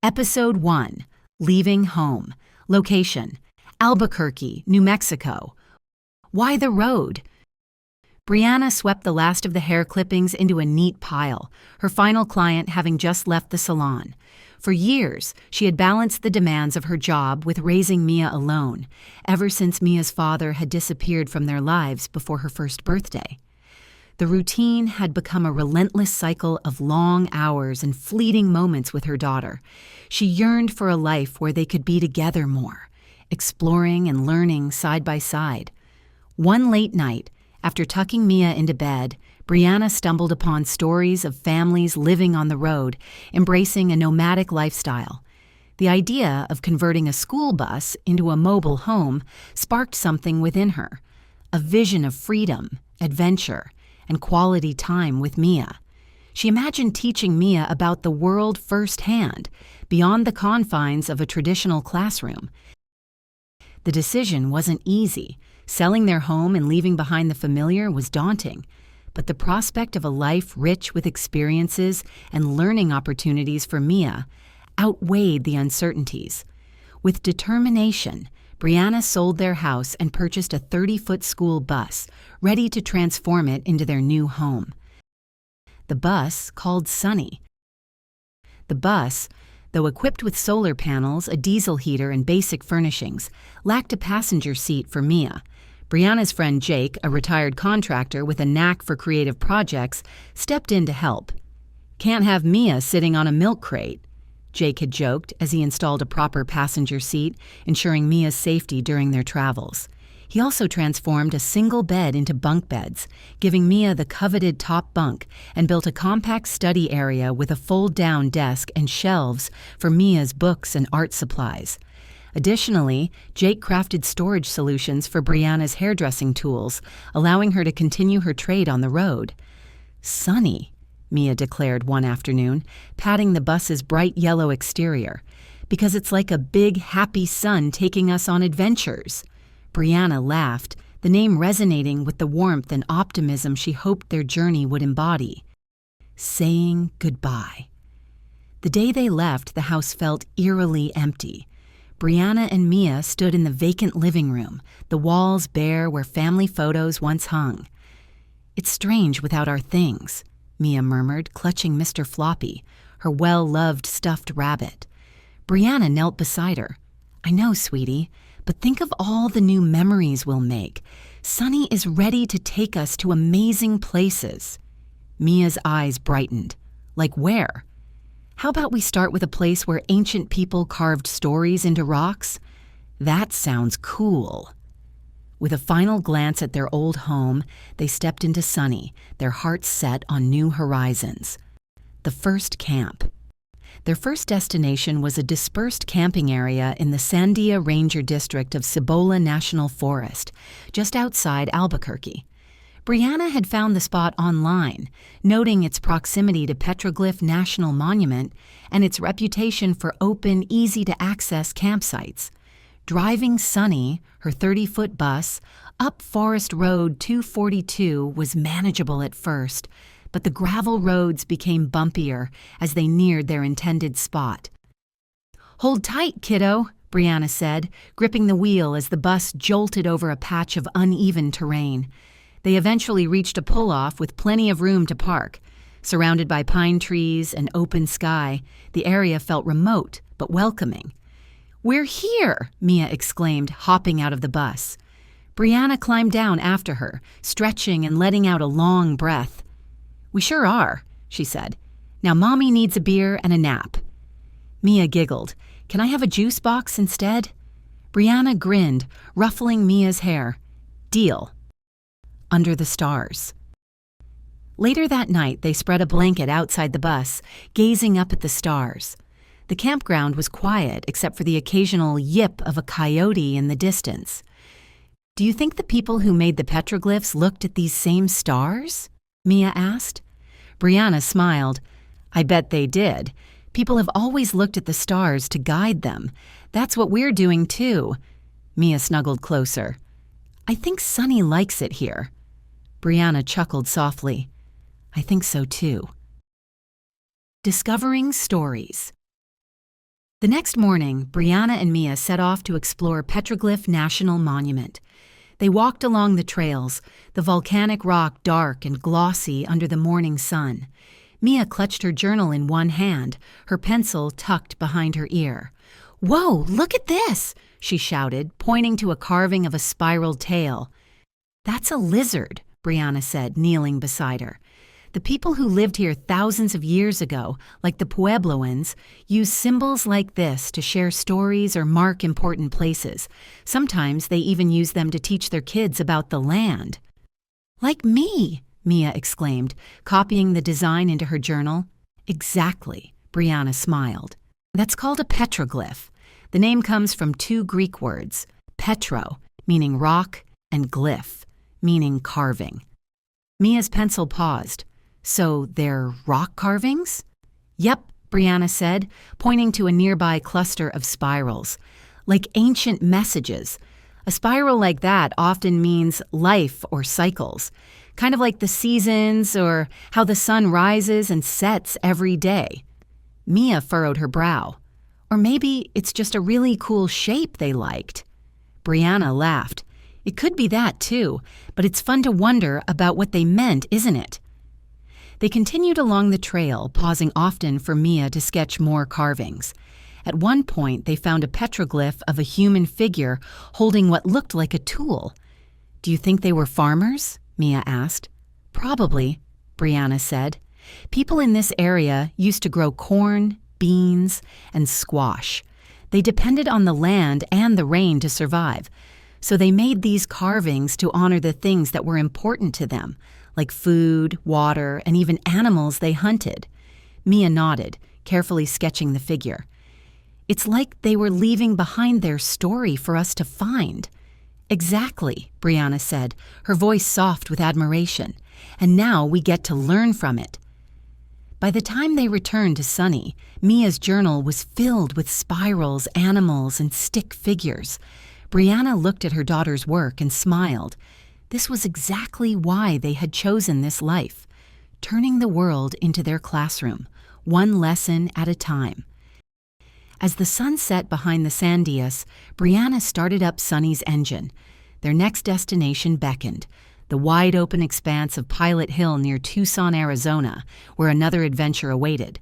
Episode 1, Leaving Home. Location, Albuquerque, New Mexico. Why the road? Brianna swept the last of the hair clippings into a neat pile, her final client having just left the salon. For years, she had balanced the demands of her job with raising Mia alone, ever since Mia's father had disappeared from their lives before her first birthday. The routine had become a relentless cycle of long hours and fleeting moments with her daughter. She yearned for a life where they could be together more, exploring and learning side by side. One late night, after tucking Mia into bed, Brianna stumbled upon stories of families living on the road, embracing a nomadic lifestyle. The idea of converting a school bus into a mobile home sparked something within her, a vision of freedom, adventure, and quality time with Mia. She imagined teaching Mia about the world firsthand, beyond the confines of a traditional classroom. The decision wasn't easy. Selling their home and leaving behind the familiar was daunting, but the prospect of a life rich with experiences and learning opportunities for Mia outweighed the uncertainties. With determination, Brianna sold their house and purchased a 30-foot school bus, ready to transform it into their new home. The bus, called Sunny. The bus, though equipped with solar panels, a diesel heater, and basic furnishings, lacked a passenger seat for Mia. Brianna's friend Jake, a retired contractor with a knack for creative projects, stepped in to help. "Can't have Mia sitting on a milk crate," Jake had joked as he installed a proper passenger seat, ensuring Mia's safety during their travels. He also transformed a single bed into bunk beds, giving Mia the coveted top bunk, and built a compact study area with a fold-down desk and shelves for Mia's books and art supplies. Additionally, Jake crafted storage solutions for Brianna's hairdressing tools, allowing her to continue her trade on the road. "Sunny," Mia declared one afternoon, patting the bus's bright yellow exterior, "because it's like a big, happy sun taking us on adventures." Brianna laughed, the name resonating with the warmth and optimism she hoped their journey would embody. Saying goodbye. The day they left, the house felt eerily empty. Brianna and Mia stood in the vacant living room, the walls bare where family photos once hung. "It's strange without our things," Mia murmured, clutching Mr. Floppy, her well-loved stuffed rabbit. Brianna knelt beside her. "I know, sweetie, but think of all the new memories we'll make. Sunny is ready to take us to amazing places." Mia's eyes brightened. "Like where?" "How about we start with a place where ancient people carved stories into rocks?" "That sounds cool." With a final glance at their old home, they stepped into Sunny, their hearts set on new horizons. The first camp. Their first destination was a dispersed camping area in the Sandia Ranger district of Cibola National Forest, just outside Albuquerque. Brianna had found the spot online, noting its proximity to Petroglyph National Monument and its reputation for open, easy-to-access campsites. Driving Sunny, her 30-foot bus, up Forest Road 242 was manageable at first, but the gravel roads became bumpier as they neared their intended spot. "Hold tight, kiddo," Brianna said, gripping the wheel as the bus jolted over a patch of uneven terrain. They eventually reached a pull-off with plenty of room to park. Surrounded by pine trees and open sky, the area felt remote but welcoming. "We're here!" Mia exclaimed, hopping out of the bus. Brianna climbed down after her, stretching and letting out a long breath. "We sure are," she said. "Now Mommy needs a beer and a nap." Mia giggled. "Can I have a juice box instead?" Brianna grinned, ruffling Mia's hair. "Deal." Under the stars. Later that night, they spread a blanket outside the bus, gazing up at the stars. The campground was quiet except for the occasional yip of a coyote in the distance. "Do you think the people who made the petroglyphs looked at these same stars?" Mia asked. Brianna smiled. "I bet they did. People have always looked at the stars to guide them. That's what we're doing too." Mia snuggled closer. "I think Sunny likes it here." Brianna chuckled softly. "I think so too." Discovering Stories. The next morning, Brianna and Mia set off to explore Petroglyph National Monument. They walked along the trails, the volcanic rock dark and glossy under the morning sun. Mia clutched her journal in one hand, her pencil tucked behind her ear. "Whoa, look at this!" she shouted, pointing to a carving of a spiraled tail. "That's a lizard," Brianna said, kneeling beside her. "The people who lived here thousands of years ago, like the Puebloans, used symbols like this to share stories or mark important places. Sometimes they even use them to teach their kids about the land." "Like me!" Mia exclaimed, copying the design into her journal. "Exactly," Brianna smiled. "That's called a petroglyph. The name comes from two Greek words, petro, meaning rock, and glyph, meaning carving." Mia's pencil paused. "So they're rock carvings?" "Yep," Brianna said, pointing to a nearby cluster of spirals. "Like ancient messages. A spiral like that often means life or cycles, kind of like the seasons or how the sun rises and sets every day." Mia furrowed her brow. "Or maybe it's just a really cool shape they liked." Brianna laughed. "It could be that too, but it's fun to wonder about what they meant, isn't it?" They continued along the trail, pausing often for Mia to sketch more carvings. At one point, they found a petroglyph of a human figure holding what looked like a tool. "Do you think they were farmers?" Mia asked. "Probably," Brianna said. "People in this area used to grow corn, beans, and squash. They depended on the land and the rain to survive, so they made these carvings to honor the things that were important to them, like food, water, and even animals they hunted." Mia nodded, carefully sketching the figure. "It's like they were leaving behind their story for us to find." "Exactly," Brianna said, her voice soft with admiration. "And now we get to learn from it." By the time they returned to Sunny, Mia's journal was filled with spirals, animals, and stick figures. Brianna looked at her daughter's work and smiled. This was exactly why they had chosen this life, turning the world into their classroom, one lesson at a time. As the sun set behind the Sandias, Brianna started up Sunny's engine. Their next destination beckoned, the wide-open expanse of Pilot Hill near Tucson, Arizona, where another adventure awaited.